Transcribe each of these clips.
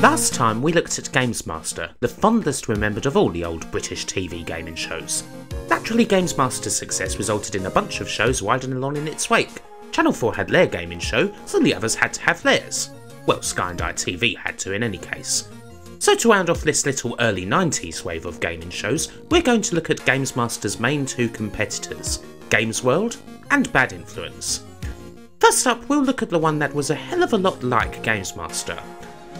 Last time we looked at Gamesmaster, the fondest remembered of all the old British TV gaming shows. Naturally, Gamesmaster's success resulted in a bunch of shows widening on in its wake. Channel 4 had their gaming show, so the others had to have theirs. Well, Sky and ITV had to in any case. So to round off this little early 90s wave of gaming shows, we're going to look at Gamesmaster's main two competitors, Games World and Bad Influence. First up, we'll look at the one that was a hell of a lot like Gamesmaster.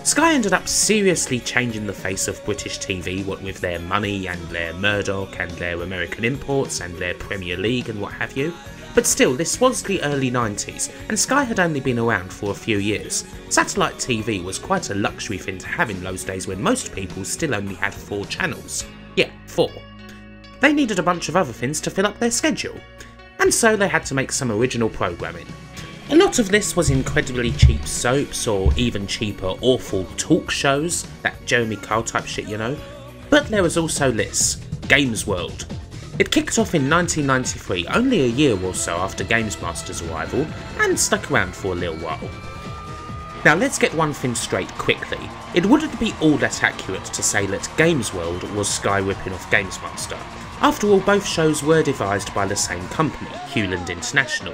Sky ended up seriously changing the face of British TV, what with their money and their Murdoch and their American imports and their Premier League and what have you. But still, this was the early 90s, and Sky had only been around for a few years. Satellite TV was quite a luxury thing to have in those days when most people still only had 4 channels. Yeah, 4. They needed a bunch of other things to fill up their schedule, and so they had to make some original programming. A lot of this was incredibly cheap soaps, or even cheaper awful talk shows, that Jeremy Kyle type shit, you know. But there was also this, Games World. It kicked off in 1993, only a year or so after Gamesmaster's arrival, and stuck around for a little while. Now let's get one thing straight quickly. It wouldn't be all that accurate to say that Games World was Sky ripping off Gamesmaster. After all, both shows were devised by the same company, Hewland International.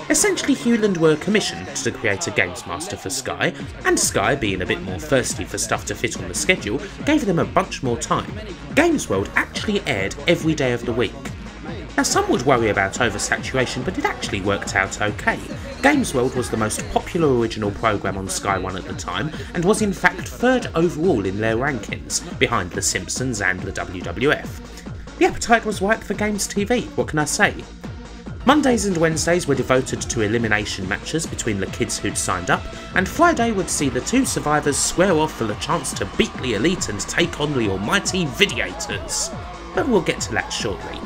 Essentially, Hewland were commissioned to create a Gamesmaster for Sky, and Sky, being a bit more thirsty for stuff to fit on the schedule, gave them a bunch more time. Games World actually aired every day of the week. Now some would worry about oversaturation, but it actually worked out okay. Games World was the most popular original programme on Sky One at the time, and was in fact 3rd overall in their rankings, behind The Simpsons and the WWF. The appetite was ripe for Games TV, what can I say? Mondays and Wednesdays were devoted to elimination matches between the kids who'd signed up, and Friday would see the 2 survivors square off for the chance to beat the elite and take on the almighty Videators. But we'll get to that shortly.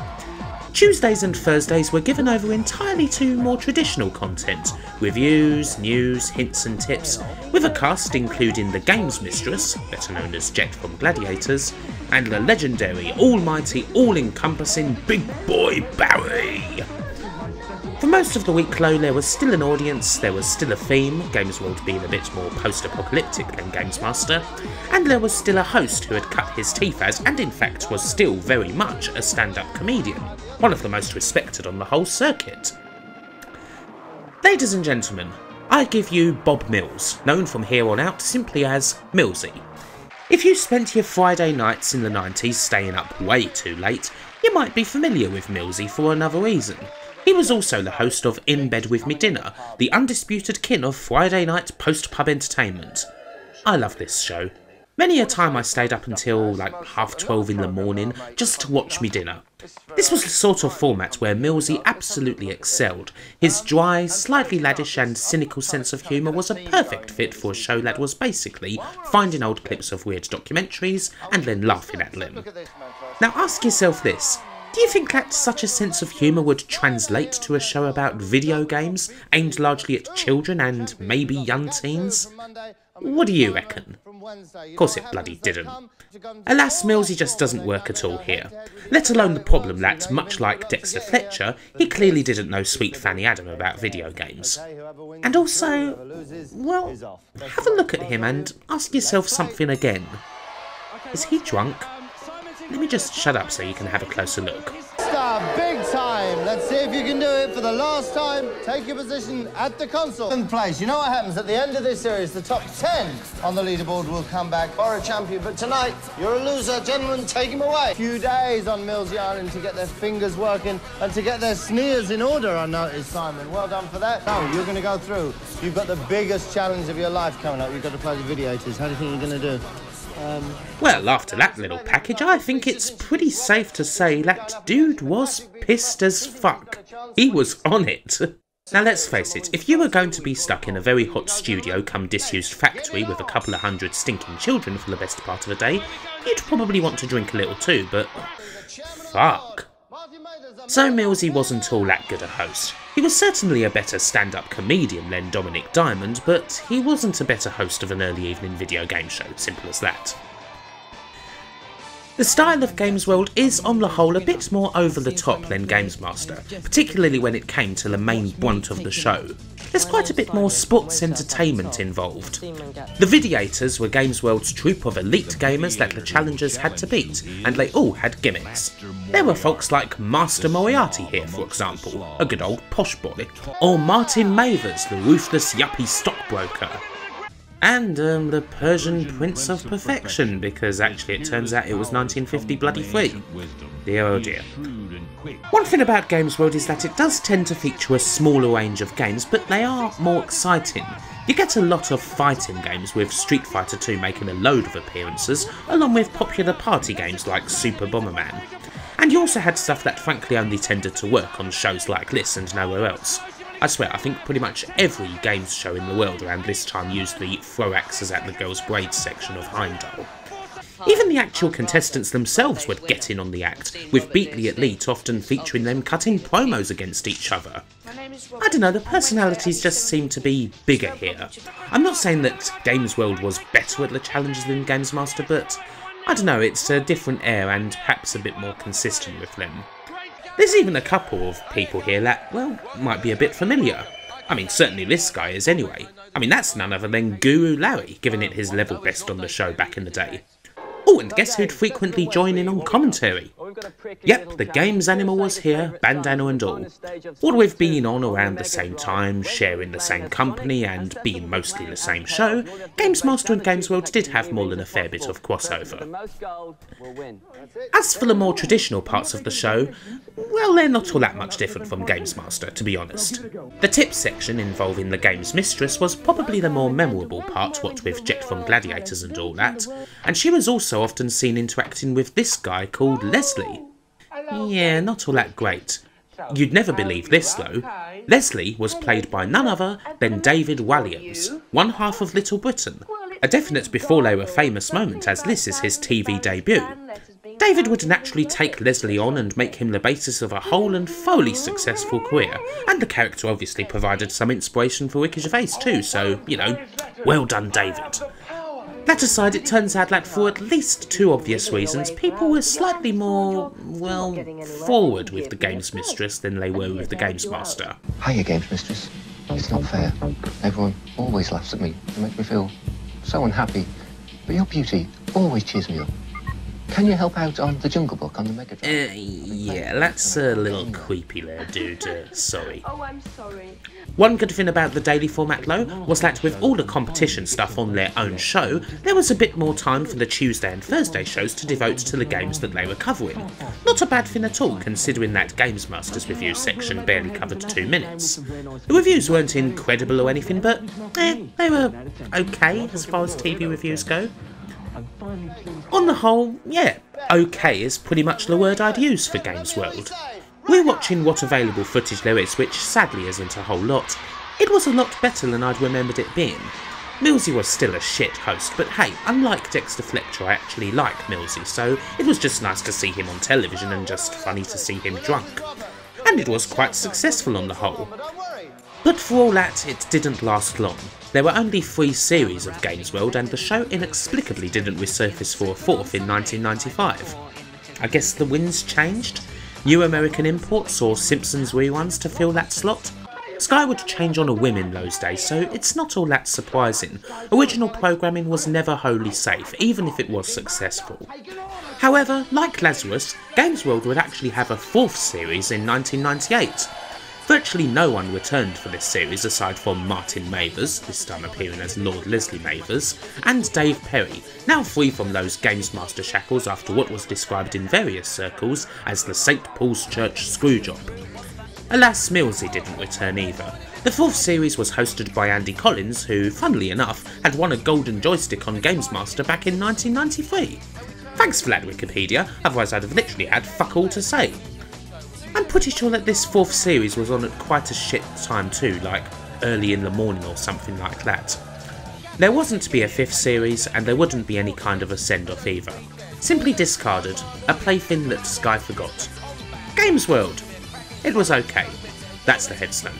Tuesdays and Thursdays were given over entirely to more traditional content, reviews, news, hints and tips, with a cast including the Games Mistress, better known as Jet from Gladiators, and the legendary, almighty, all-encompassing Big Boy Barry. For most of the week though, there was still an audience, there was still a theme, Games World being a bit more post-apocalyptic than Gamesmaster, and there was still a host who had cut his teeth as, and in fact was still very much, a stand-up comedian, one of the most respected on the whole circuit. Ladies and gentlemen, I give you Bob Mills, known from here on out simply as Millsy. If you spent your Friday nights in the 90s staying up way too late, you might be familiar with Millsy for another reason. He was also the host of In Bed With Me Dinner, the undisputed king of Friday night post-pub entertainment. I love this show. Many a time I stayed up until like 12:30 in the morning just to watch me dinner. This was the sort of format where Millsy absolutely excelled. His dry, slightly laddish and cynical sense of humour was a perfect fit for a show that was basically finding old clips of weird documentaries and then laughing at them. Now ask yourself this. Do you think that such a sense of humour would translate to a show about video games, aimed largely at children and maybe young teens? What do you reckon? Of course it bloody didn't. Alas, Millsy just doesn't work at all here. Let alone the problem that, much like Dexter Fletcher, he clearly didn't know Sweet Fanny Adam about video games. And also, well, have a look at him and ask yourself something again. Is he drunk? Let me just shut up so you can have a closer look. Big time! Let's see if you can do it for the last time. Take your position at the console. In place. You know what happens at the end of this series? The top 10 on the leaderboard will come back for a champion. But tonight, you're a loser. Gentlemen, take him away. A few days on Millsy Island to get their fingers working and to get their sneers in order, I noticed, Simon. Well done for that. Now, you're going to go through. You've got the biggest challenge of your life coming up. You've got to play the Videators. How do you think you're going to do? Well, after that little package, I think it's pretty safe to say that dude was pissed as fuck. He was on it. Now let's face it, if you were going to be stuck in a very hot studio come disused factory with a couple of hundred stinking children for the best part of a day, you'd probably want to drink a little too, but fuck. So Millsy wasn't all that good a host. He was certainly a better stand-up comedian than Dominic Diamond, but he wasn't a better host of an early evening video game show, simple as that. The style of Games World is on the whole a bit more over the top than Gamesmaster, particularly when it came to the main brunt of the show. there's quite a bit more sports entertainment involved. The Videators were Games World's troupe of elite gamers that the challengers had to beat, and they all had gimmicks. There were folks like Master Moriarty here, for example, a good old posh boy, or Martin Mavers, the ruthless yuppie stockbroker. And the Persian Prince of Perfection, because actually it turns out it was 1950 bloody free. Dear oh dear. One thing about Games World is that it does tend to feature a smaller range of games, but they are more exciting. You get a lot of fighting games, with Street Fighter 2 making a load of appearances, along with popular party games like Super Bomberman. And you also had stuff that frankly only tended to work on shows like this and nowhere else. I swear, I think pretty much every games show in the world around this time used the throw axes at the girls' braids section of Heimdall. Even the actual contestants themselves would get in on the act, with Beatly Elite often featuring them cutting promos against each other. I don't know, the personalities just seem to be bigger here. I'm not saying that Games World was better at the challenges than Gamesmaster, but I don't know, it's a different air and perhaps a bit more consistent with them. There's even a couple of people here that, well, might be a bit familiar. I mean, certainly this guy is anyway. I mean, that's none other than Guru Larry, giving it his level best on the show back in the day. Oh, and guess who'd frequently join in on commentary? Yep, the games animal was here, bandana and all. All with being on around the same time, sharing the same company, and being mostly the same show, Gamesmaster and Games World did have more than a fair bit of crossover. As for the more traditional parts of the show, well, they're not all that much different from Gamesmaster, to be honest. The tips section involving the game's mistress was probably the more memorable part, what with Jet from Gladiators and all that, and she was also often seen interacting with this guy called Leslie. Yeah, not all that great. You'd never believe this though. Leslie was played by none other than David Walliams, one half of Little Britain. A definite before they were famous moment, as this is his TV debut. David would naturally take Leslie on and make him the basis of a whole and thoroughly successful career, and the character obviously provided some inspiration for Ricky Gervais too, so, you know, well done David. That aside, it turns out that for at least two obvious reasons, people were slightly more, well, forward with the Games Mistress than they were with the Games Master. Hiya, Games Mistress. It's not fair. Everyone always laughs at me. It makes me feel so unhappy. But your beauty always cheers me up. Can you help out on the Jungle Book on the Mega Drive? Yeah, that's a little creepy there, dude. Sorry. Oh, I'm sorry. One good thing about the daily format though was that with all the competition stuff on their own show, there was a bit more time for the Tuesday and Thursday shows to devote to the games that they were covering. Not a bad thing at all, considering that Gamesmaster's review section barely covered 2 minutes. The reviews weren't incredible or anything, but they were okay as far as TV reviews go. On the whole, yeah, okay is pretty much the word I'd use for Games World. We're watching what available footage there is, which sadly isn't a whole lot. It was a lot better than I'd remembered it being. Millsy was still a shit host, but hey, unlike Dexter Fletcher, I actually like Millsy, so it was just nice to see him on television and just funny to see him drunk. And it was quite successful on the whole. But for all that, it didn't last long. There were only 3 series of Games World, and the show inexplicably didn't resurface for a 4th in 1995. I guess the winds changed? New American imports or Simpsons reruns to fill that slot? Sky would change on a whim in those days, so it's not all that surprising. Original programming was never wholly safe, even if it was successful. However, like Lazarus, Games World would actually have a 4th series in 1998. Virtually no one returned for this series aside from Martin Mavers, this time appearing as Lord Leslie Mavers, and Dave Perry, now free from those Gamesmaster shackles after what was described in various circles as the St Paul's Church screwjob. Alas, Millsy didn't return either. The 4th series was hosted by Andy Collins, who, funnily enough, had won a golden joystick on Gamesmaster back in 1993. Thanks for that, Wikipedia, otherwise I'd have literally had fuck all to say. I'm pretty sure that this 4th series was on at quite a shit time too, like early in the morning or something like that. There wasn't to be a 5th series, and there wouldn't be any kind of a send-off either. Simply discarded, a plaything that Sky forgot. Games World! It was okay. That's the headstone.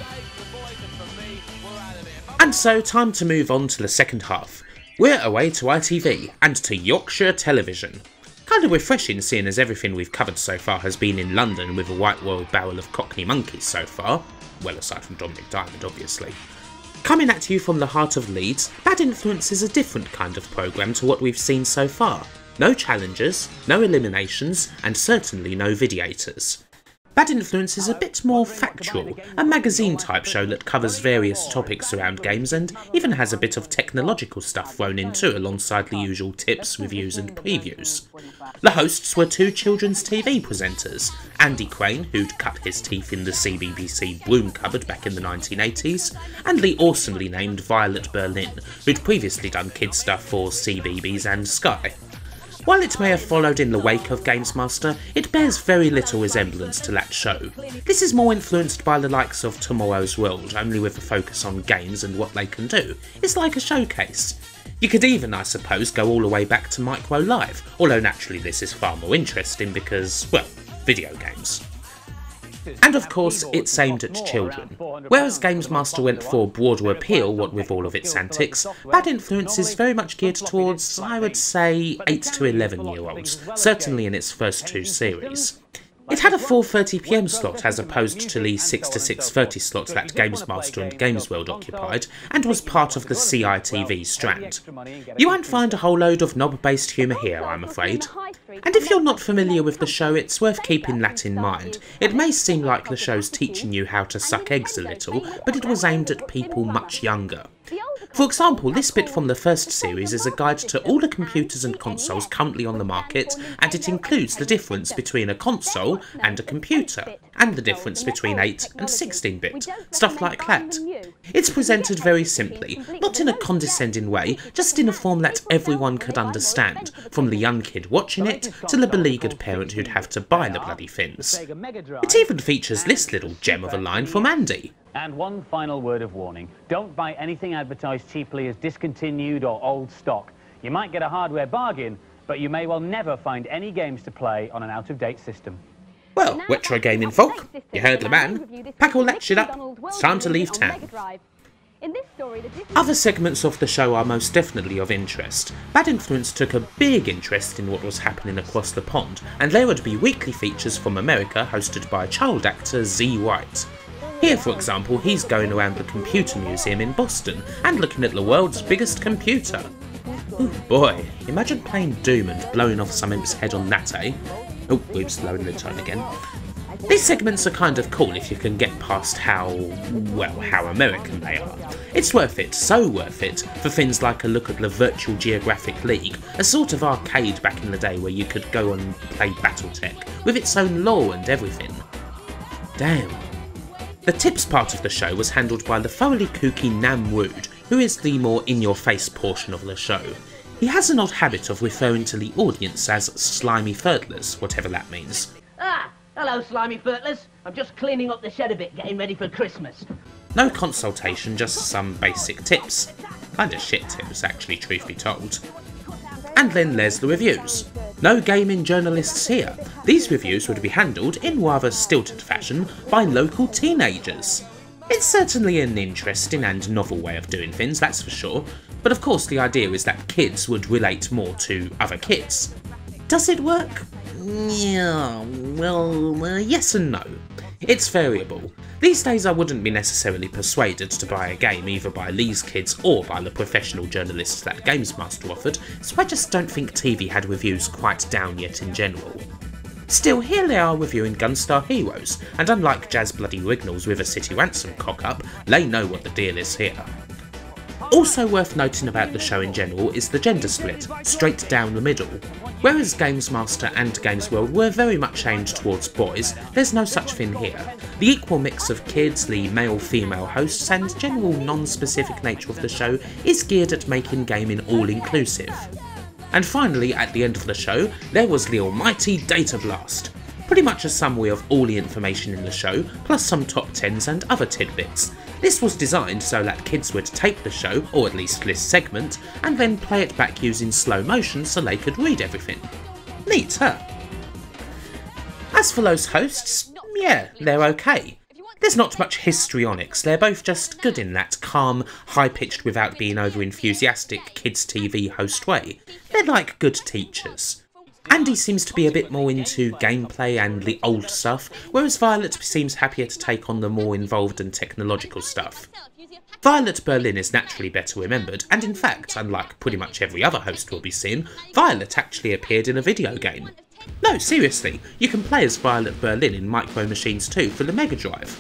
And so, time to move on to the second half. We're away to ITV, and to Yorkshire Television. Kind of refreshing seeing as everything we've covered so far has been in London with a white world barrel of Cockney monkeys so far. Well, aside from Dominic Diamond, obviously. Coming at you from the heart of Leeds, Bad Influence is a different kind of programme to what we've seen so far. No challenges, no eliminations, and certainly no videators. Bad Influence is a bit more factual, a magazine type show that covers various topics around games and even has a bit of technological stuff thrown in too alongside the usual tips, reviews and previews. The hosts were two children's TV presenters, Andy Crane, who'd cut his teeth in the CBBC broom cupboard back in the 1980s, and the awesomely named Violet Berlin, who'd previously done kids stuff for CBeebies and Sky. While it may have followed in the wake of Gamesmaster, it bears very little resemblance to that show. This is more influenced by the likes of Tomorrow's World, only with a focus on games and what they can do. It's like a showcase. You could even, I suppose, go all the way back to Micro Live, although naturally this is far more interesting because, well, video games. And of course, it's aimed at children. Whereas Gamesmaster went for broader appeal, what with all of its antics, Bad Influence is very much geared towards, I would say, 8 to 11-year-olds, certainly in its first two series. It had a 4:30pm slot as opposed to the 6 to 6:30 slot that Gamesmaster and Gamesworld occupied, and was part of the CITV strand. You won't find a whole load of knob-based humour here, I'm afraid. And if you're not familiar with the show, it's worth keeping that in mind. It may seem like the show's teaching you how to suck eggs a little, but it was aimed at people much younger. For example, this bit from the first series is a guide to all the computers and consoles currently on the market, and it includes the difference between a console and a computer, and the difference between 8 and 16-bit, stuff like that. It's presented very simply, not in a condescending way, just in a form that everyone could understand, from the young kid watching it to the beleaguered parent who'd have to buy the bloody things. It even features this little gem of a line from Andy. And one final word of warning. Don't buy anything advertised cheaply as discontinued or old stock. You might get a hardware bargain, but you may well never find any games to play on an out-of-date system. Well, retro gaming folk, you heard the man. Pack all that shit up, it's time to leave town. Other segments of the show are most definitely of interest. Bad Influence took a big interest in what was happening across the pond, and there would be weekly features from America hosted by child actor Z. White. Here, for example, he's going around the Computer Museum in Boston and looking at the world's biggest computer. Ooh boy, imagine playing Doom and blowing off some imp's head on that, eh? Oh, oops, lowering the tone again. These segments are kind of cool if you can get past how American they are. It's worth it, so worth it, for things like a look at the Virtual Geographic League, a sort of arcade back in the day where you could go and play Battletech, with its own lore and everything. Damn. The tips part of the show was handled by the thoroughly kooky Nam Wood, who is the more in-your-face portion of the show. He has an odd habit of referring to the audience as slimy furtlers, whatever that means. Ah, hello slimy furtlers. I'm just cleaning up the shed a bit, getting ready for Christmas. No consultation, just some basic tips. Kinda shit tips, actually, truth be told. And then there's the reviews. No gaming journalists here. These reviews would be handled in rather stilted fashion by local teenagers. It's certainly an interesting and novel way of doing things, that's for sure, but of course the idea is that kids would relate more to other kids. Does it work? Yeah, well, yes and no. It's variable. These days I wouldn't be necessarily persuaded to buy a game either by these kids or by the professional journalists that Gamesmaster offered, so I just don't think TV had reviews quite down yet in general. Still, here they are reviewing Gunstar Heroes, and unlike Jazz Bloody Rignalls with a City Ransom cock-up, they know what the deal is here. Also worth noting about the show in general is the gender split, straight down the middle. Whereas Gamesmaster and Gamesworld were very much aimed towards boys, there's no such thing here. The equal mix of kids, the male-female hosts, and general non-specific nature of the show is geared at making gaming all-inclusive. And finally, at the end of the show, there was the almighty Data Blast. Pretty much a summary of all the information in the show, plus some top 10s and other tidbits. This was designed so that kids would tape the show, or at least this segment, and then play it back using slow motion so they could read everything. Neat, huh? As for those hosts, yeah, they're okay. There's not much histrionics, they're both just good in that calm, high-pitched without being over-enthusiastic kids TV host way. They're like good teachers. Andy seems to be a bit more into gameplay and the old stuff, whereas Violet seems happier to take on the more involved and technological stuff. Violet Berlin is naturally better remembered, and in fact, unlike pretty much every other host we'll be seeing, Violet actually appeared in a video game. No, seriously, you can play as Violet Berlin in Micro Machines 2 for the Mega Drive.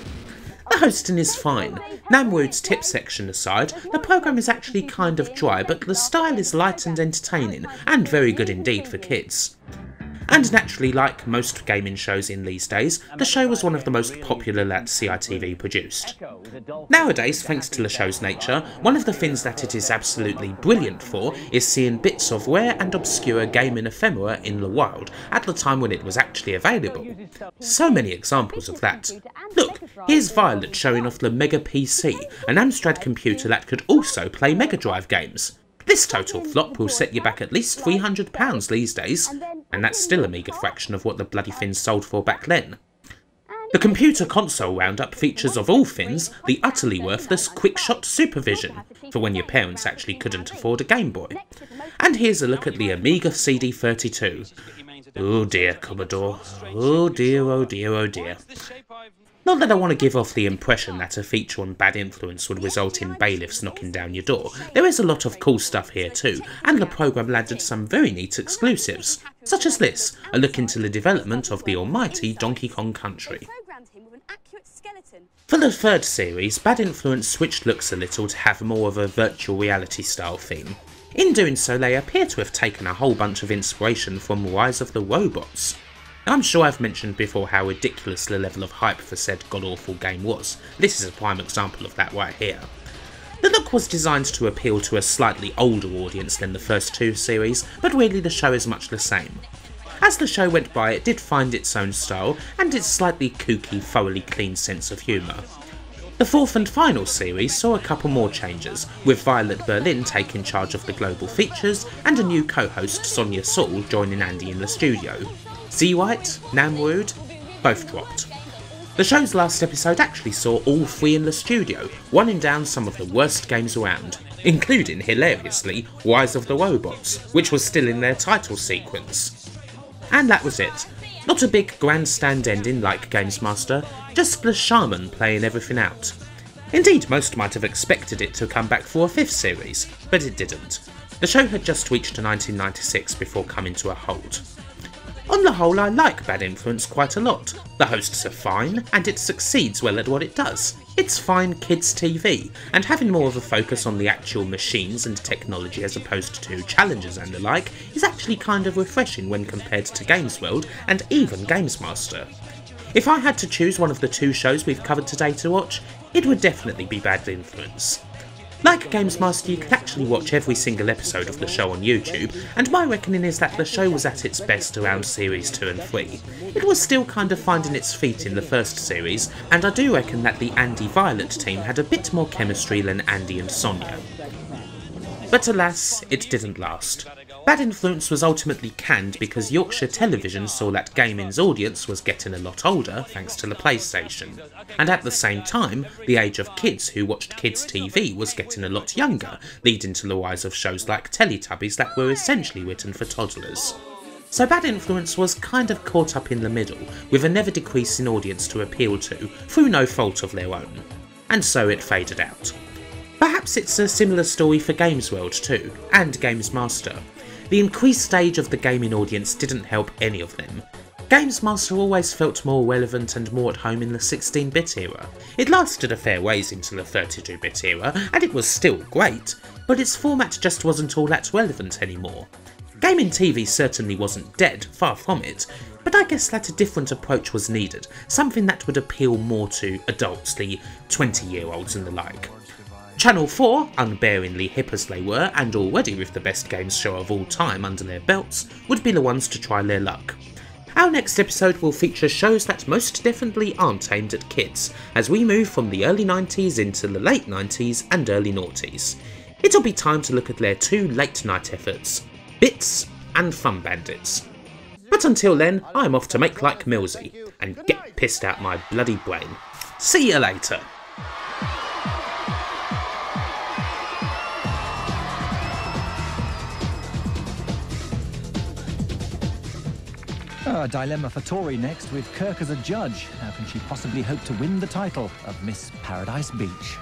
The hosting is fine. Namwood's tip section aside, the programme is actually kind of dry, but the style is light and entertaining, and very good indeed for kids. And naturally, like most gaming shows in these days, the show was one of the most popular that CITV produced. Nowadays, thanks to the show's nature, one of the things that it is absolutely brilliant for is seeing bits of rare and obscure gaming ephemera in the wild at the time when it was actually available. So many examples of that. Look, here's Violet showing off the Mega PC, an Amstrad computer that could also play Mega Drive games. This total flop will set you back at least £300 these days, and that's still a meagre fraction of what the bloody thing sold for back then. The computer console roundup features of all things the utterly worthless Quickshot Supervision, for when your parents actually couldn't afford a Game Boy. And here's a look at the Amiga CD32. Oh dear, Commodore. Oh dear, oh dear, oh dear. Not that I want to give off the impression that a feature on Bad Influence would result in bailiffs knocking down your door. There is a lot of cool stuff here too, and the programme landed some very neat exclusives, such as this, a look into the development of the almighty Donkey Kong Country. For the third series, Bad Influence switched looks a little to have more of a virtual reality style theme. In doing so, they appear to have taken a whole bunch of inspiration from Rise of the Robots. I'm sure I've mentioned before how ridiculous the level of hype for said god-awful game was. This is a prime example of that right here. The look was designed to appeal to a slightly older audience than the first two series, but really the show is much the same. As the show went by, it did find its own style, and its slightly kooky, thoroughly clean sense of humour. The fourth and final series saw a couple more changes, with Violet Berlin taking charge of the global features, and a new co-host, Sonia Saul, joining Andy in the studio. Z-White, Namwood, both dropped. The show's last episode actually saw all three in the studio, running down some of the worst games around, including, hilariously, Rise of the Robots, which was still in their title sequence. And that was it. Not a big grandstand ending like Gamesmaster, just the shaman playing everything out. Indeed, most might have expected it to come back for a fifth series, but it didn't. The show had just reached 1996 before coming to a halt. On the whole, I like Bad Influence quite a lot. The hosts are fine, and it succeeds well at what it does. It's fine kids TV, and having more of a focus on the actual machines and technology as opposed to challenges and the like is actually kind of refreshing when compared to Games World and even Gamesmaster. If I had to choose one of the two shows we've covered today to watch, it would definitely be Bad Influence. Like Gamesmaster, you can actually watch every single episode of the show on YouTube, and my reckoning is that the show was at its best around series 2 and 3. It was still kind of finding its feet in the first series, and I do reckon that the Andy Violet team had a bit more chemistry than Andy and Sonia. But alas, it didn't last. Bad Influence was ultimately canned because Yorkshire Television saw that gaming's audience was getting a lot older thanks to the PlayStation. And at the same time, the age of kids who watched kids TV was getting a lot younger, leading to the rise of shows like Teletubbies that were essentially written for toddlers. So Bad Influence was kind of caught up in the middle, with a never decreasing audience to appeal to, through no fault of their own. And so it faded out. Perhaps it's a similar story for Games World too, and Gamesmaster. The increased age of the gaming audience didn't help any of them. Gamesmaster always felt more relevant and more at home in the 16-bit era. It lasted a fair ways into the 32-bit era, and it was still great, but its format just wasn't all that relevant anymore. Gaming TV certainly wasn't dead, far from it, but I guess that a different approach was needed, something that would appeal more to adults, the 20-year-olds and the like. Channel 4, unbearingly hip as they were, and already with the best games show of all time under their belts, would be the ones to try their luck. Our next episode will feature shows that most definitely aren't aimed at kids, as we move from the early 90s into the late 90s and early noughties. It'll be time to look at their two late night efforts, Bits and Fun Bandits. But until then, I'm off to make like Millsy, and get pissed out my bloody brain. See you later! A dilemma for Tori next, with Kirk as a judge. How can she possibly hope to win the title of Miss Paradise Beach?